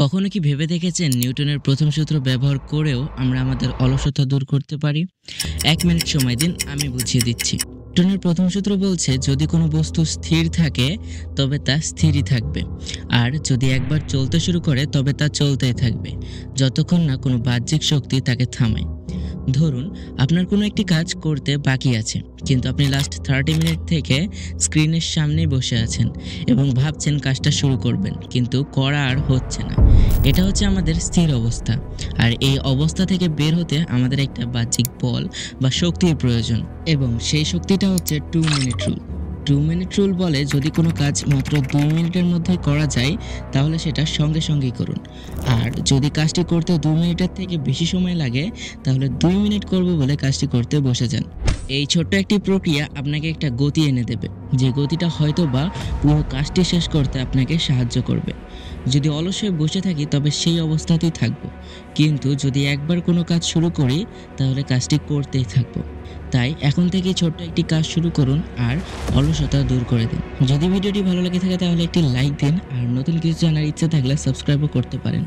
কখনো কি ভেবে দেখেছেন নিউটনের প্রথম সূত্র ব্যবহার করেও আমরা আমাদের অলসতা দূর করতে পারি? 1 মিনিট সময় দিন, আমি বুঝিয়ে দিচ্ছি। নিউটনের প্রথম সূত্র বলছে, যদি কোনো বস্তু স্থির থাকে তবে তা স্থিরই থাকবে, আর যদি একবার চলতে শুরু করে তবে তা চলতেই থাকবে যতক্ষণ না কোনো বাহ্যিক শক্তি তাকে থামায়। ধরুন, আপনার কোনো একটি কাজ করতে বাকি আছে, কিন্তু আপনি লাস্ট 30 মিনিট থেকে স্ক্রিনের সামনেই বসে আছেন এবং ভাবছেন কাজটা শুরু করবেন, কিন্তু করা আর হচ্ছে না। এটা হচ্ছে আমাদের স্থির অবস্থা। আর এই অবস্থা থেকে বের হতে আমাদের একটা বাহ্যিক বল বা শক্তির প্রয়োজন, এবং সেই শক্তিটা হচ্ছে 2 মিনিট রুল। 2 মিনিট রুল বলে, যদি কোনো কাজ মাত্র 2 মিনিটের মধ্যে করা যায় তাহলে সেটা সঙ্গে সঙ্গেই করুন, আর যদি কাজটি করতে 2 মিনিটের থেকে বেশি সময় লাগে তাহলে 2 মিনিট করব বলে কাজটি করতে বসে যান। এই ছোট্ট একটি প্রক্রিয়া আপনাকে একটা গতি এনে দেবে, যে গতিটা হয়তো বা পুরো কাজটি শেষ করতে আপনাকে সাহায্য করবে। যদি অলস হয়ে বসে থাকি তবে সেই অবস্থাতেই থাকবো, কিন্তু যদি একবার কোনো কাজ শুরু করি তাহলে কাজটি করতেই থাকবো। তাই এখন থেকেই ছোট্ট একটি কাজ শুরু করুন আর অলসতা দূর করে দিন। যদি ভিডিওটি ভালো লেগে থাকে তাহলে একটি লাইক দিন, আর নতুন কিছু জানার ইচ্ছা থাকলে সাবস্ক্রাইবও করতে পারেন।